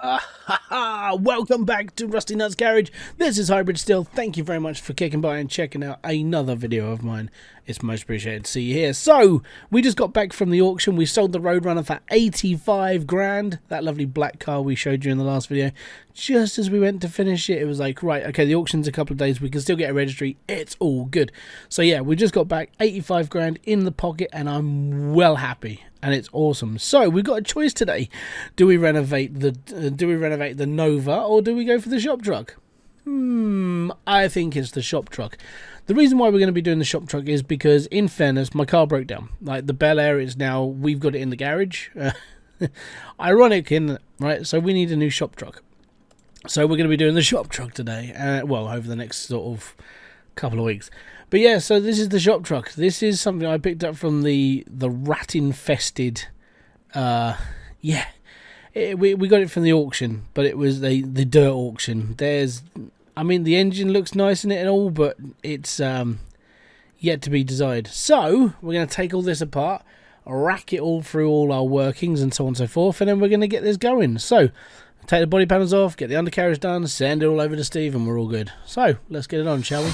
Welcome back to Rusty Nuts Garage. This is Hybridsteel. Thank you very much for kicking by and checking out another video of mine. It's most appreciated to see you here. So, we just got back from the auction. We sold the Roadrunner for 85 grand. That lovely black car we showed you in the last video. Just as we went to finish it, it was like, right, okay, the auction's a couple of days. We can still get a registry. It's all good. So yeah, we just got back 85 grand in the pocket and I'm well happy. And it's awesome. So we've got a choice today. Do we renovate the Nova or do we go for the shop truck? I think it's the shop truck. The reason why we're going to be doing the shop truck is because, in fairness, my car broke down. Like the Bel Air is now, we've got it in the garage. Ironic, isn't it? Right? So we need a new shop truck. So we're going to be doing the shop truck today. Well, over the next sort of couple of weeks. But yeah, so this is the shop truck. This is something I picked up from the rat-infested, we got it from the auction, but it was the dirt auction. I mean, the engine looks nice in it and all, but it's yet to be desired. So we're going to take all this apart, rack it all through all our workings and so on and so forth, and then we're going to get this going. So take the body panels off, get the undercarriage done, send it all over to Steve, and we're all good. So let's get it on, shall we?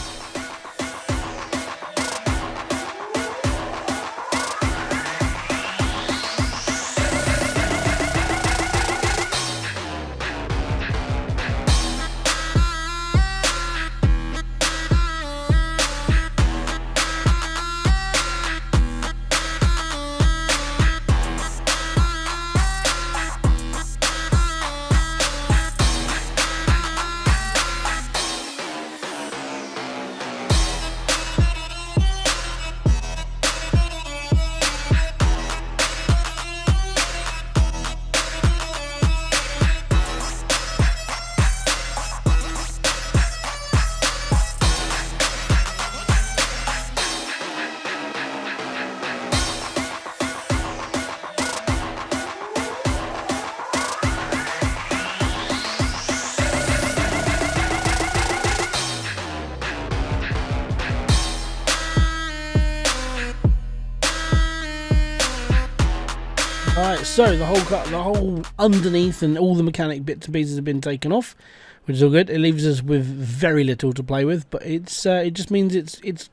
Alright, so the whole underneath and all the mechanic bits and pieces have been taken off, which is all good. It leaves us with very little to play with, but it just means it's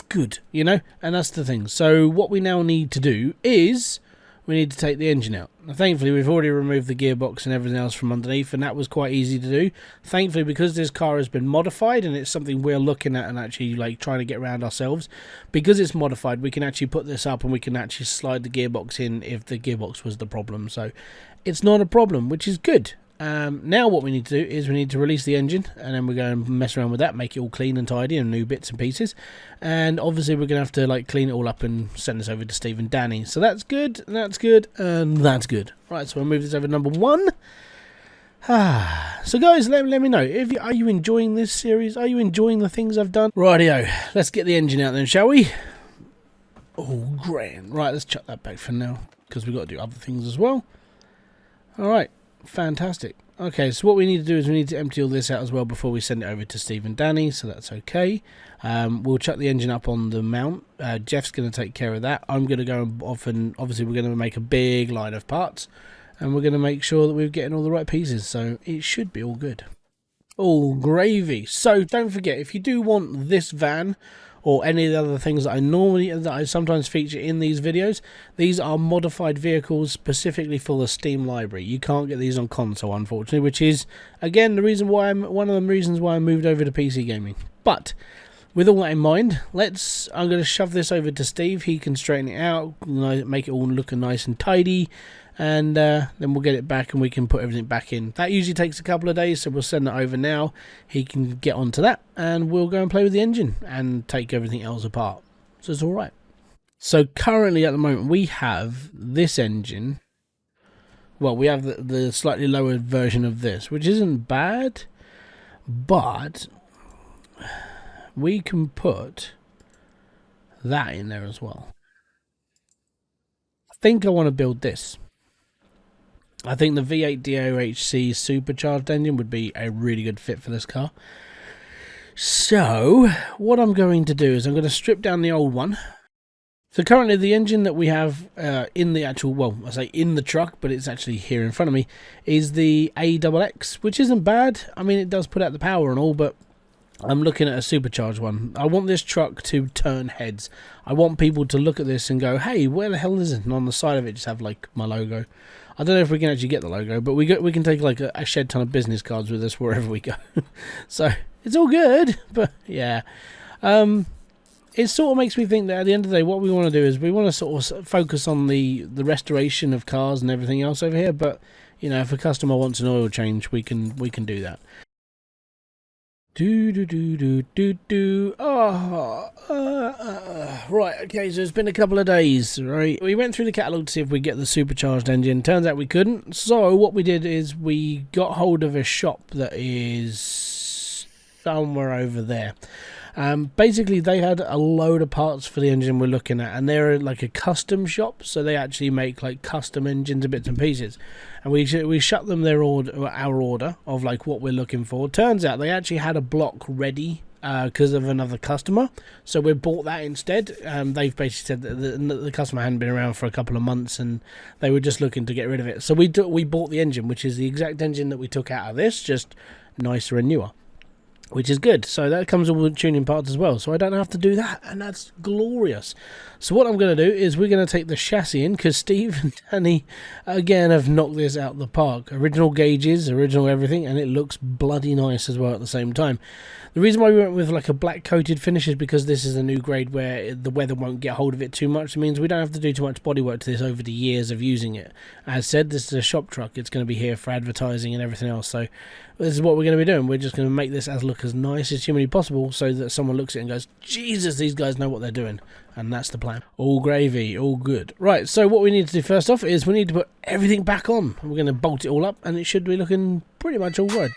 good, you know, and that's the thing. So what we now need to do is we need to take the engine out. Now, thankfully, we've already removed the gearbox and everything else from underneath, and that was quite easy to do. Thankfully, because this car has been modified, and it's something we're looking at and actually like trying to get around ourselves, because it's modified, we can actually put this up and we can actually slide the gearbox in if the gearbox was the problem. So it's not a problem, which is good. Now what we need to do is we need to release the engine, and then we're going to mess around with that, make it all clean and tidy and new bits and pieces, and obviously we're going to have to like clean it all up and send this over to Steve and Danny. So that's good, that's good, and that's good. Right, so we'll move this over to number 1. So guys, let me know, are you enjoying this series? Are you enjoying the things I've done? Rightio, let's get the engine out then, shall we? Oh, grand. Right, let's chuck that back for now, because we've got to do other things as well. Alright. Fantastic. Okay, so what we need to do is we need to empty all this out as well before we send it over to Steve and Danny, so that's okay. We'll chuck the engine up on the mount. Jeff's going to take care of that. I'm going to go off and obviously we're going to make a big line of parts, and we're going to make sure that we're getting all the right pieces, so it should be all good. All gravy. So don't forget, if you do want this van or any of the other things that I sometimes feature in these videos, these are modified vehicles specifically for the Steam library. You can't get these on console, unfortunately, which is again one of the reasons why I moved over to PC gaming. But with all that in mind, I'm going to shove this over to Steve. He can straighten it out, make it all look nice and tidy, and then we'll get it back and we can put everything back in. That usually takes a couple of days, so we'll send that over now. He can get onto that and we'll go and play with the engine and take everything else apart, so it's alright. So currently at the moment we have this engine, well, we have the slightly lower version of this, which isn't bad, but we can put that in there as well. I think I want to build this. I think the V8 DOHC supercharged engine would be a really good fit for this car. So what I'm going to do is I'm going to strip down the old one, So currently the engine that we have in the actual, well, I say in the truck, but it's actually here in front of me, is the AXX, which isn't bad. I mean, it does put out the power and all, but I'm looking at a supercharged one. I want this truck to turn heads. I want people to look at this and go, hey, where the hell is it? And on the side of it just have like my logo. I don't know if we can actually get the logo, but we can take like a shed ton of business cards with us wherever we go. So it's all good, but yeah. It sort of makes me think that at the end of the day, what we want to do is we want to sort of focus on the restoration of cars and everything else over here. But you know, if a customer wants an oil change, we can do that. Right, okay, so it's been a couple of days, right? We went through the catalogue to see if we get the supercharged engine. Turns out we couldn't. So what we did is we got hold of a shop that is somewhere over there. Basically, they had a load of parts for the engine we're looking at, and they're like a custom shop, so they actually make like custom engines and bits and pieces. And we shut them our order of like what we're looking for. Turns out they actually had a block ready because of another customer, so we bought that instead. They've basically said that the customer hadn't been around for a couple of months and they were just looking to get rid of it. So we bought the engine, which is the exact engine that we took out of this, just nicer and newer, which is good. So that comes with tuning parts as well, so I don't have to do that, and that's glorious. So what I'm going to do is we're going to take the chassis in, because Steve and Danny again have knocked this out the park. Original gauges, original everything, and it looks bloody nice as well at the same time. The reason why we went with like a black coated finish is because this is a new grade where the weather won't get hold of it too much. It means we don't have to do too much bodywork to this over the years of using it. As said, this is a shop truck. It's going to be here for advertising and everything else. So this is what we're going to be doing. We're just going to make this look as nice as humanly possible, so that someone looks at it and goes, Jesus, these guys know what they're doing. And that's the plan. All gravy, all good. Right, so what we need to do first off is we need to put everything back on. We're going to bolt it all up, and it should be looking pretty much all good.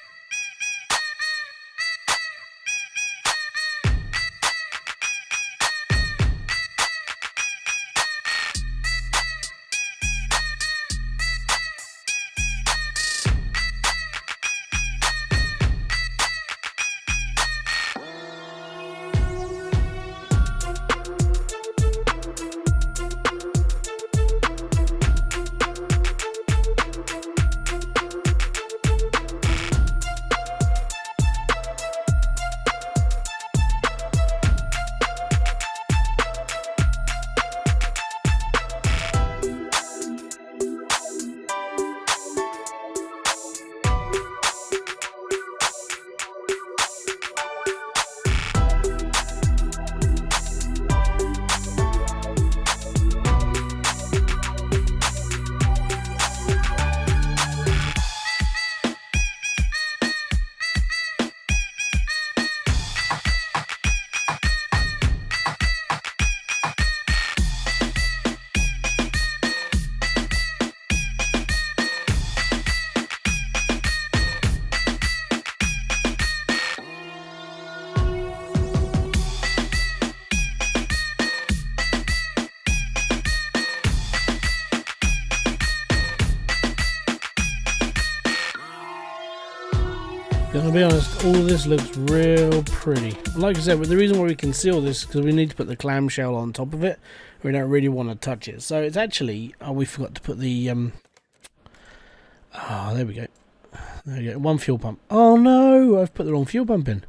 Gonna be honest, all of this looks real pretty. Like I said, but the reason why we conceal this is because we need to put the clamshell on top of it. We don't really want to touch it. So it's actually, we forgot to put the there we go. There we go. One fuel pump. Oh no, I've put the wrong fuel pump in.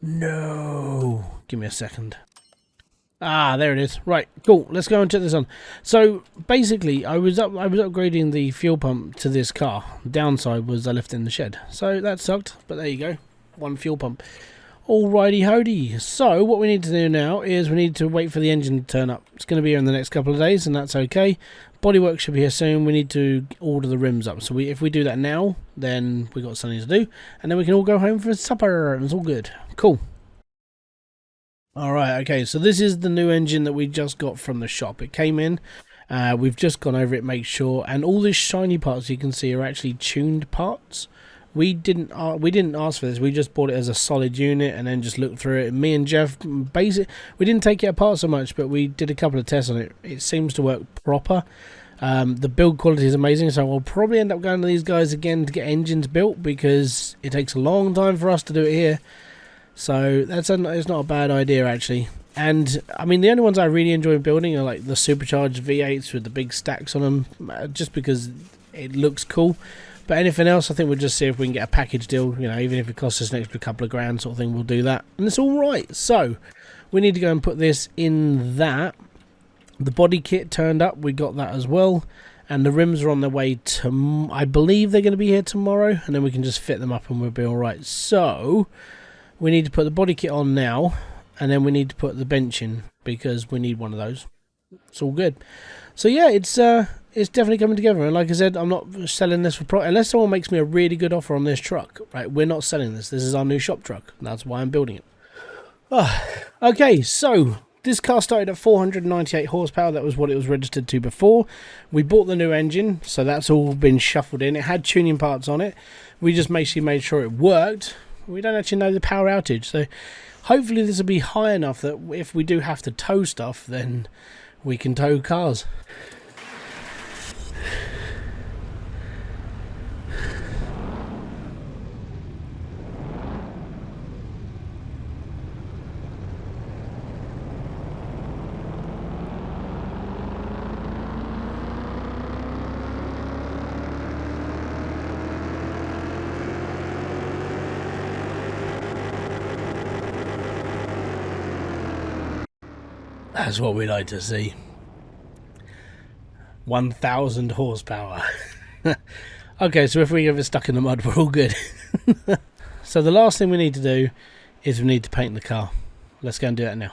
No. Give me a second. Ah, there it is. Right, cool. Let's go and check this on. So basically, I was upgrading the fuel pump to this car. Downside was I left it in the shed, so that sucked. But there you go, one fuel pump. Alrighty hody. So what we need to do now is we need to wait for the engine to turn up. It's going to be here in the next couple of days, and that's okay. Bodywork should be here soon. We need to order the rims up. So if we do that now, then we got something to do, and then we can all go home for supper, and it's all good. Cool. Alright, okay, so this is the new engine that we just got from the shop. It came in, we've just gone over it, make sure, and all these shiny parts you can see are actually tuned parts. We didn't ask for this, we just bought it as a solid unit and then just looked through it. Me and Jeff, we didn't take it apart so much, but we did a couple of tests on it. It seems to work proper. The build quality is amazing, so we'll probably end up going to these guys again to get engines built, because it takes a long time for us to do it here. So it's not a bad idea actually. And I mean, the only ones I really enjoy building are like the supercharged V8s with the big stacks on them, just because it looks cool. But anything else, I think we'll just see if we can get a package deal. You know, even if it costs us an extra couple of grand sort of thing, we'll do that. And it's all right. So we need to go and put this in that. The body kit turned up. We got that as well. And the rims are on their way to, I believe they're going to be here tomorrow. And then we can just fit them up and we'll be all right. So we need to put the body kit on now. And then we need to put the bench in because we need one of those. It's all good. So yeah, it's definitely coming together. And like I said, I'm not selling this for profit unless someone makes me a really good offer on this truck. Right, we're not selling this. This is our new shop truck. That's why I'm building it. Okay, so this car started at 498 horsepower. That was what it was registered to before. We bought the new engine, so that's all been shuffled in. It had tuning parts on it. We just basically made sure it worked. We don't actually know the power outage, so hopefully this will be high enough that if we do have to tow stuff, then we can tow cars. That's what we like to see. 1,000 horsepower. Okay, so if we get stuck in the mud, we're all good. So the last thing we need to do is we need to paint the car. Let's go and do that now.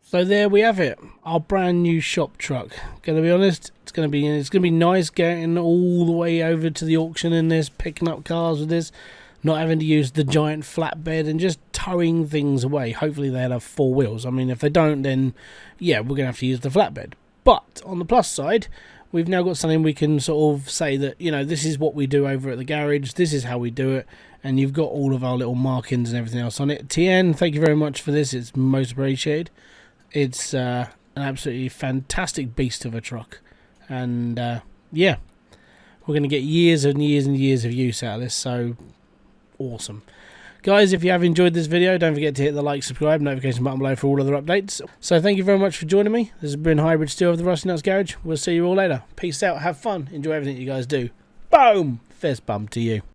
So there we have it, our brand new shop truck. Gonna be honest, it's gonna be nice getting all the way over to the auction in this, picking up cars with this, not having to use the giant flatbed and just towing things away. Hopefully they'll have 4 wheels. I mean, if they don't, then yeah, we're gonna have to use the flatbed. But on the plus side, we've now got something we can sort of say that, you know, this is what we do over at the garage, this is how we do it, and you've got all of our little markings and everything else on it. TN, thank you very much for this, it's most appreciated. It's an absolutely fantastic beast of a truck, and yeah, we're going to get years and years and years of use out of this, so awesome. Guys, if you have enjoyed this video, don't forget to hit the like, subscribe, notification button below for all other updates. So thank you very much for joining me. This has been Hybridsteel of the Rusty Nuts Garage. We'll see you all later. Peace out, have fun, enjoy everything you guys do. Boom! Fist bump to you.